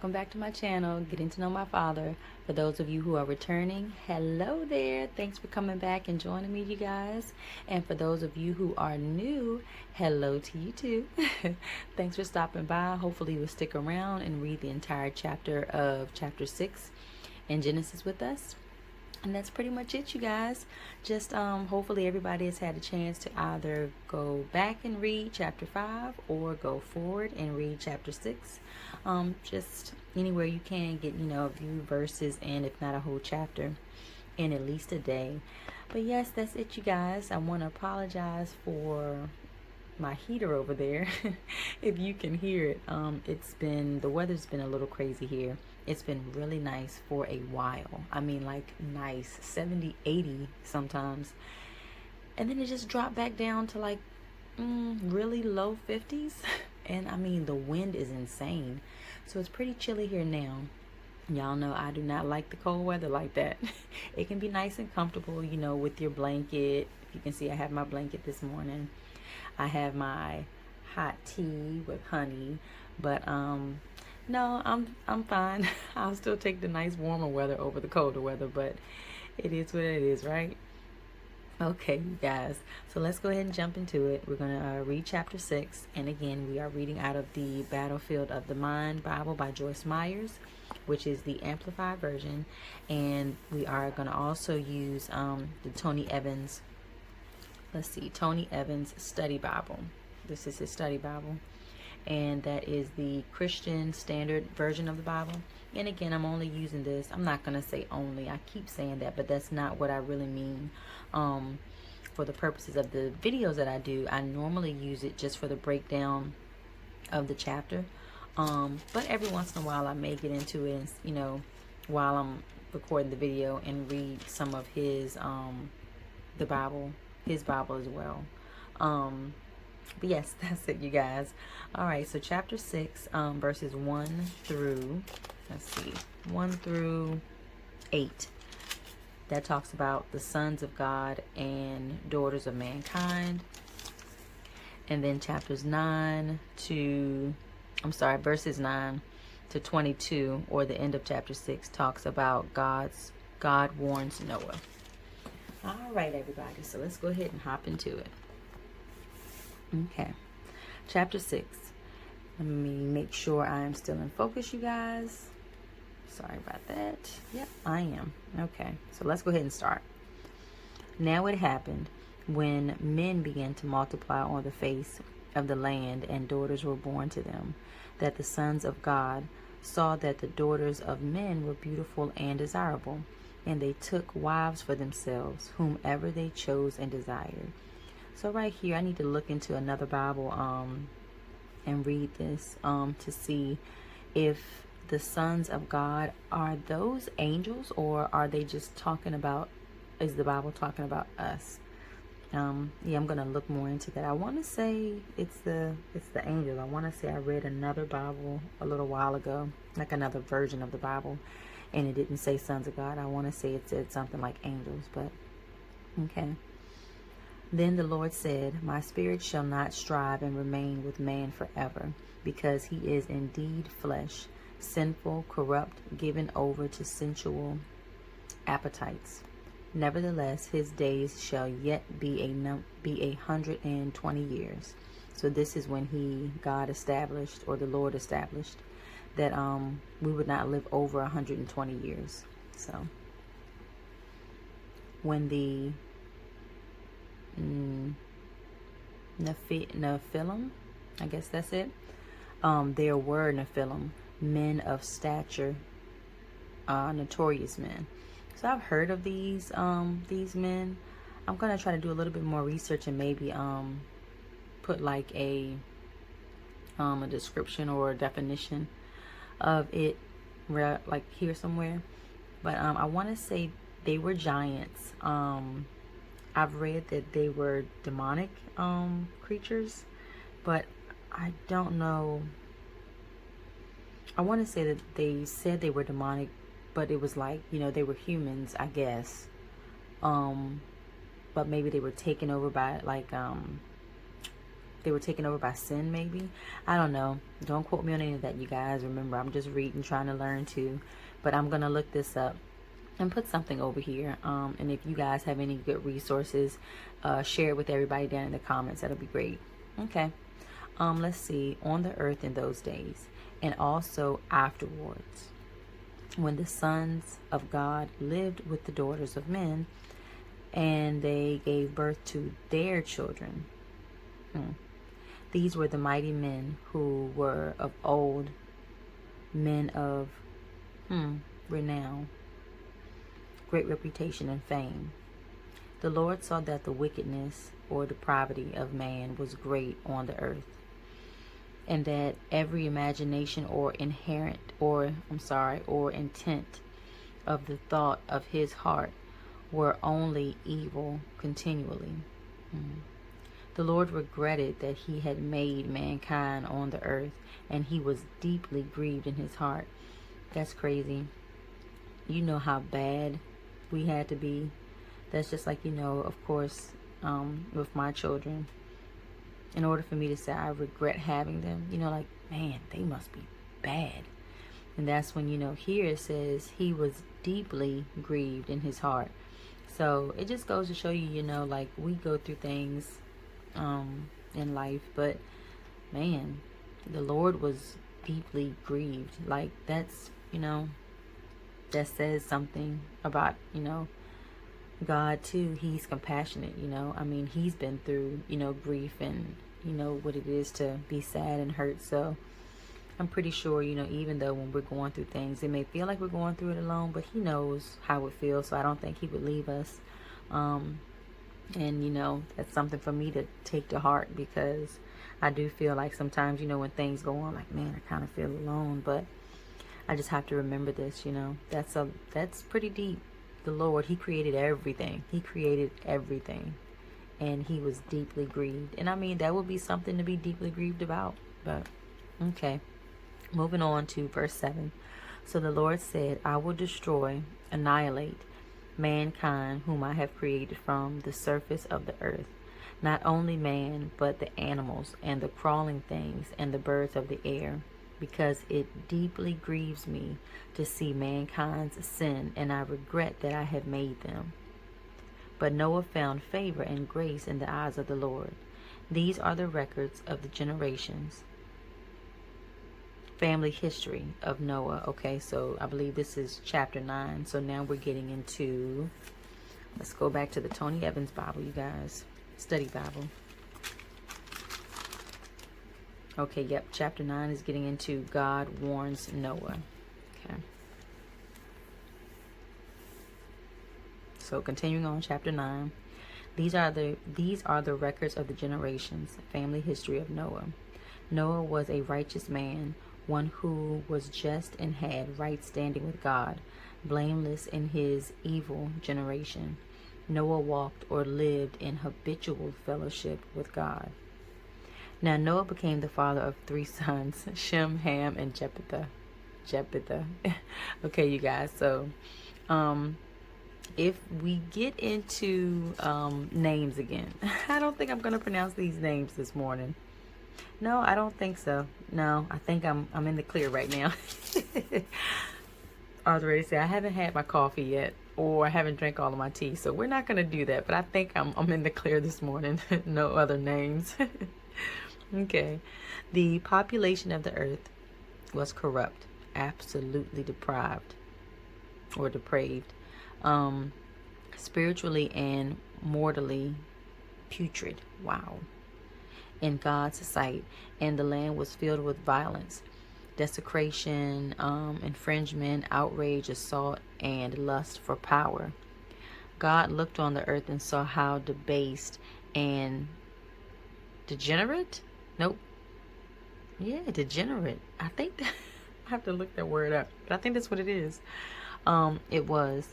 welcome back to my channel, Getting to Know My Father. For those of you who are returning, hello there. Thanks for coming back and joining me, you guys. And for those of you who are new, hello to you too. Thanks for stopping by. Hopefully you'll stick around and read the entire chapter of chapter 6 in Genesis with us. And that's pretty much it, you guys. Just hopefully everybody has had a chance to either go back and read chapter 5 or go forward and read chapter 6. Just anywhere you can get, a few verses, and if not a whole chapter, in at least a day. But yes, that's it, you guys. I want to apologize for my heater over there. If you can hear it, the weather's been a little crazy here. It's been really nice for a while. I mean, like nice 70, 80 sometimes, and then it just dropped back down to like really low 50s. And I mean, the wind is insane, so it's pretty chilly here now. Y'all know I do not like the cold weather like that. It can be nice and comfortable, with your blanket. If you can see, I have my blanket this morning. I have my hot tea with honey, but no, I'm fine. I'll still take the nice warmer weather over the colder weather, but it is what it is, right? Okay, you guys, so let's go ahead and jump into it. We're going to read chapter 6, and again, we are reading out of the Battlefield of the Mind Bible by Joyce Meyer, which is the Amplified version, and we are going to also use the Tony Evans Study Bible. This is his study Bible, and that is the Christian Standard Version of the Bible. And again, I'm only using this. I'm not going to say only. I keep saying that, but that's not what I really mean. For the purposes of the videos that I do, I normally use it just for the breakdown of the chapter. But every once in a while, I may get into it, while I'm recording the video, and read some of his Bible as well. But yes, that's it, you guys. All right, so chapter 6, verses 1 through 8. That talks about the sons of God and daughters of mankind. And then verses 9 to 22, or the end of chapter 6, talks about God warns Noah. All right, everybody, so let's go ahead and hop into it. Okay, chapter 6. Let me make sure I am still in focus, you guys. Sorry about that. Yep, I am. Okay, so let's go ahead and start. Now it happened, when men began to multiply on the face of the land, and daughters were born to them, that the sons of God saw that the daughters of men were beautiful and desirable, and they took wives for themselves, whomever they chose and desired. So right here, I need to look into another Bible and read this to see if the sons of God are those angels, or are they just talking about, is the Bible talking about us? Yeah, I'm gonna look more into that. I want to say it's the angels. I want to say I read another Bible a little while ago, like another version of the Bible, and it didn't say sons of God. I want to say it said something like angels, but okay. Then the Lord said, my spirit shall not strive and remain with man forever, because he is indeed flesh, sinful, corrupt, given over to sensual appetites. Nevertheless, his days shall yet be 120 years. So this is when God established, or the Lord established, that we would not live over 120 years. So when the Nephilim, I guess that's it. There were Nephilim, men of stature, notorious men. So I've heard of these men. I'm gonna try to do a little bit more research and maybe put like a description or a definition of it, like here somewhere. But I want to say they were giants. I've read that they were demonic creatures, but I don't know. I want to say that they said they were demonic, but it was like, they were humans, I guess. But maybe they were taken over by like they were taken over by sin, maybe. I don't know. Don't quote me on any of that, you guys. Remember, I'm just reading, trying to learn too. But I'm going to look this up and put something over here. And if you guys have any good resources, share it with everybody down in the comments. That'll be great. Okay. Let's see. On the earth in those days, and also afterwards, when the sons of God lived with the daughters of men, and they gave birth to their children. These were the mighty men who were of old, men of renown, great reputation and fame. The Lord saw that the wickedness or depravity of man was great on the earth, and that every imagination or intent of the thought of his heart were only evil continually. The Lord regretted that he had made mankind on the earth, and he was deeply grieved in his heart. That's crazy. You know how bad we had to be. That's just like, of course, with my children. In order for me to say I regret having them, like, man, they must be bad. And that's when, here it says he was deeply grieved in his heart. So it just goes to show you, like, we go through things in life, but man, the Lord was deeply grieved. Like, that's, that says something about, God too. He's compassionate, I mean, he's been through, grief and what it is to be sad and hurt. So I'm pretty sure, even though when we're going through things, it may feel like we're going through it alone, but he knows how it feels. So I don't think he would leave us. And that's something for me to take to heart, because I do feel like sometimes, when things go on, like, man, I kind of feel alone, but I just have to remember this, that's pretty deep. The Lord, he created everything. He created everything. And he was deeply grieved. And I mean, that would be something to be deeply grieved about. But, okay. Moving on to verse 7. So the Lord said, I will annihilate mankind whom I have created from the surface of the earth. Not only man, but the animals and the crawling things and the birds of the air, because it deeply grieves me to see mankind's sin, and I regret that I have made them. But Noah found favor and grace in the eyes of the Lord. These are the records of the generations. Family history of Noah. Okay, so I believe this is chapter 9. So now we're getting into, let's go back to the Tony Evans Bible, you guys. Study Bible. Okay, yep, chapter 9 is getting into God warns Noah. Okay. So continuing on, chapter 9. These are the records of the generations, family history of Noah. Noah was a righteous man, one who was just and had right standing with God, blameless in his evil generation. Noah walked or lived in habitual fellowship with God. Now Noah became the father of 3 sons, Shem, Ham, and Japheth. Okay, you guys, so if we get into names again, I don't think I'm going to pronounce these names this morning. No, I don't think so. No, I think I'm in the clear right now. I was ready to say I haven't had my coffee yet, or I haven't drank all of my tea, so we're not going to do that. But I think I'm in the clear this morning. No other names. Okay. The population of the earth was corrupt, absolutely depraved, spiritually and mortally putrid. Wow. In God's sight, and the land was filled with violence, desecration, infringement, outrage, assault, and lust for power. God looked on the earth and saw how debased and degenerate? Nope. Yeah, degenerate. I think that, I have to look that word up, but I think that's what it is. It was,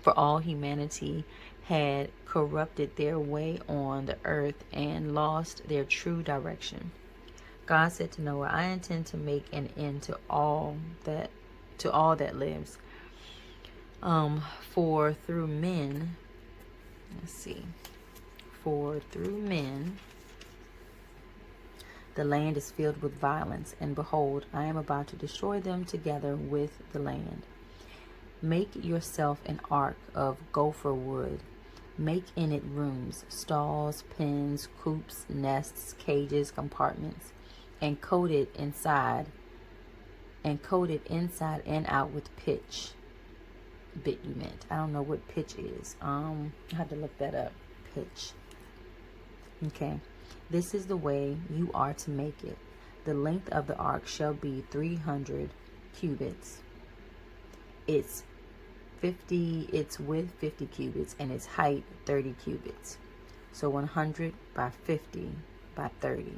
for all humanity had corrupted their way on the earth and lost their true direction. God said to Noah, I intend to make an end to all that lives. For through men The land is filled with violence, and behold, I am about to destroy them together with the land. Make yourself an ark of gopher wood. Make in it rooms, stalls, pens, coops, nests, cages, compartments, and coat it inside and out with pitch. Bitumen. I don't know what pitch is. I have to look that up. Pitch. Okay. This is the way you are to make it. The length of the ark shall be 300 cubits. Its width 50 cubits, and its height 30 cubits. So 100 by 50 by 30,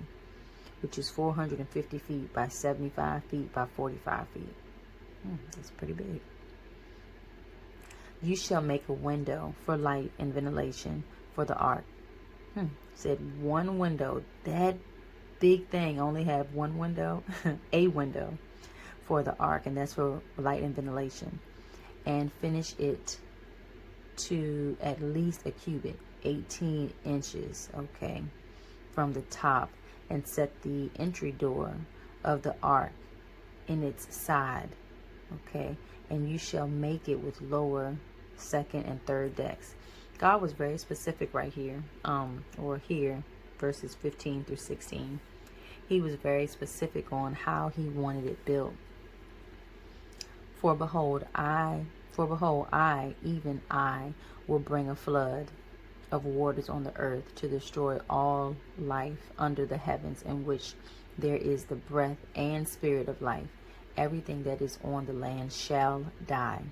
which is 450 feet by 75 feet by 45 feet. That's pretty big. You shall make a window for light and ventilation for the ark. Said one window. That big thing only had one window, a window for the ark, and that's for light and ventilation. And finish it to at least a cubit, 18 inches, okay, from the top, and set the entry door of the ark in its side, okay, and you shall make it with lower, second, and third decks. God was very specific right here, or here, verses 15 through 16. He was very specific on how he wanted it built. For behold, I, even I, will bring a flood of waters on the earth to destroy all life under the heavens, in which there is the breath and spirit of life. Everything that is on the land shall die.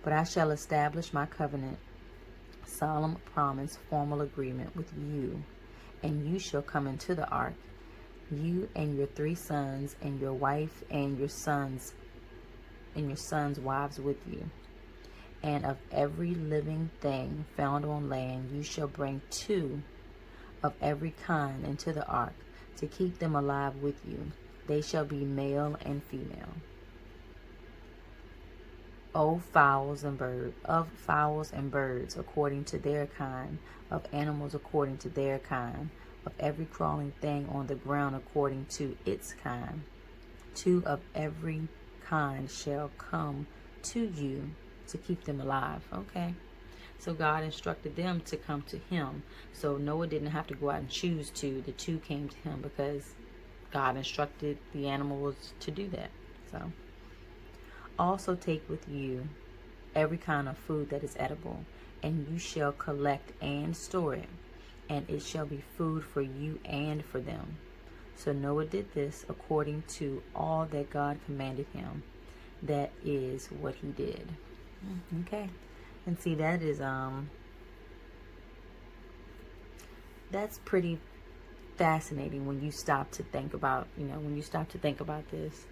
But I shall establish my covenant, solemn promise, formal agreement with you, and you shall come into the ark, you and your 3 sons, and your wife, and your sons' wives with you. And of every living thing found on land, you shall bring 2 of every kind into the ark, to keep them alive with you. They shall be male and female. Of fowls and birds according to their kind, of animals according to their kind, of every crawling thing on the ground according to its kind. 2 of every kind shall come to you to keep them alive. Okay. So God instructed them to come to him. So Noah didn't have to go out and choose 2. The 2 came to him because God instructed the animals to do that. So also take with you every kind of food that is edible, and you shall collect and store it, and it shall be food for you and for them. So Noah did this according to all that God commanded him. That is what he did. Okay. And see, that is that's pretty fascinating when you stop to think about, this.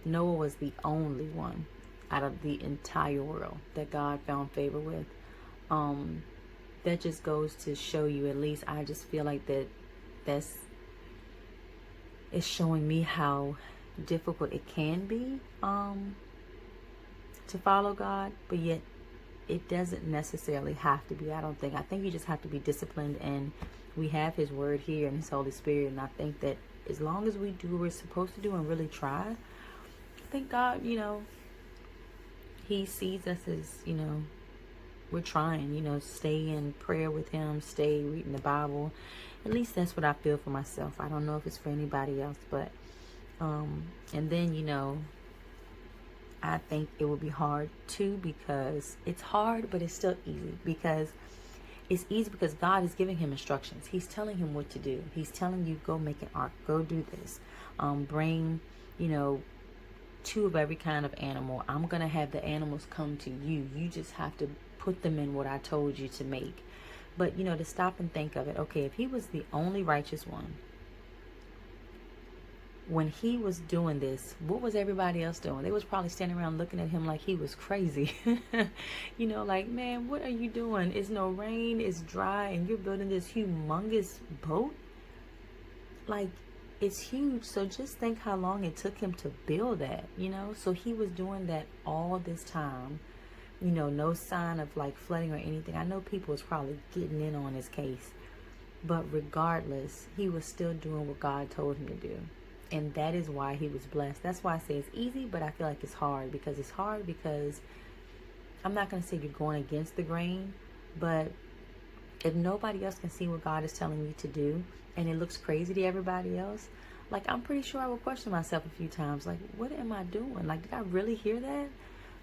Noah was the only one out of the entire world that God found favor with. That just goes to show you, at least I just feel like it's showing me how difficult it can be to follow God, but yet it doesn't necessarily have to be. I think you just have to be disciplined, and we have his word here and his Holy Spirit, and I think that as long as we do what we're supposed to do and really try, I think God, he sees us as, we're trying, stay in prayer with him, stay reading the Bible. At least that's what I feel for myself. I don't know if it's for anybody else, but and then, I think it would be hard too, because it's hard, but it's still easy, because it's easy because God is giving him instructions. He's telling him what to do. He's telling you, go make an ark, go do this, bring, 2 of every kind of animal. I'm going to have the animals come to you. You just have to put them in what I told you to make. But, to stop and think of it. Okay, if he was the only righteous one, when he was doing this, what was everybody else doing? They was probably standing around looking at him like he was crazy. Like, man, what are you doing? It's no rain, it's dry, and you're building this humongous boat? Like, it's huge. So just think how long it took him to build that, So he was doing that all this time. No sign of like flooding or anything. I know people was probably getting in on his case. But regardless, he was still doing what God told him to do. And that is why he was blessed. That's why I say it's easy, but I feel like it's hard. It's hard because I'm not going to say you're going against the grain, but if nobody else can see what God is telling you to do and it looks crazy to everybody else, like, I'm pretty sure I will question myself a few times. Like, what am I doing? Like, did I really hear that?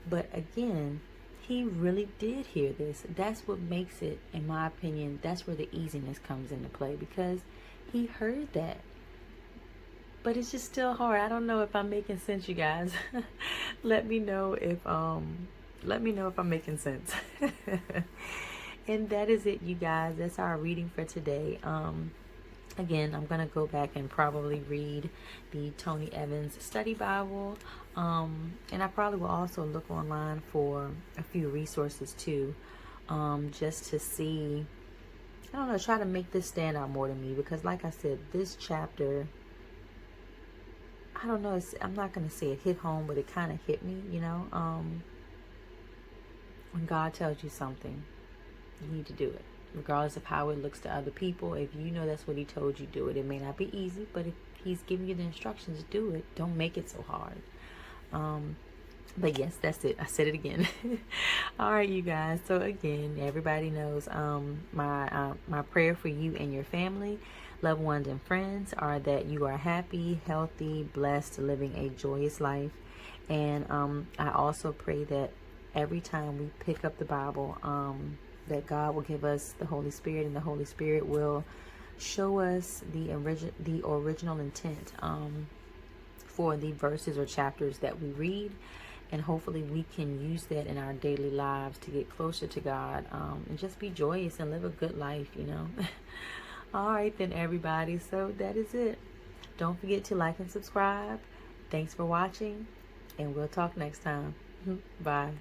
But again, he really did hear this. That's what makes it, in my opinion, that's where the easiness comes into play, because he heard that. But it's just still hard. I don't know if I'm making sense, you guys. Let me know if I'm making sense. And that is it, you guys. That's our reading for today. Again, I'm going to go back and probably read the Tony Evans Study Bible. And I probably will also look online for a few resources too, just to see, I don't know, try to make this stand out more to me. Because like I said, this chapter, I don't know, I'm not going to say it hit home, but it kind of hit me, you know. When God tells you something, you need to do it. Regardless of how it looks to other people, if you know that's what he told you, do it. It may not be easy, but if he's giving you the instructions, do it. Don't make it so hard. But yes, that's it. I said it again. All right, you guys. So again, everybody knows my prayer for you and your family, loved ones, and friends are that you are happy, healthy, blessed, living a joyous life. And I also pray that every time we pick up the Bible, that God will give us the Holy Spirit, and the Holy Spirit will show us the original intent for the verses or chapters that we read, and hopefully we can use that in our daily lives to get closer to God, and just be joyous and live a good life, you know. All right then, everybody. So that is it. Don't forget to like and subscribe. Thanks for watching, and we'll talk next time. Bye.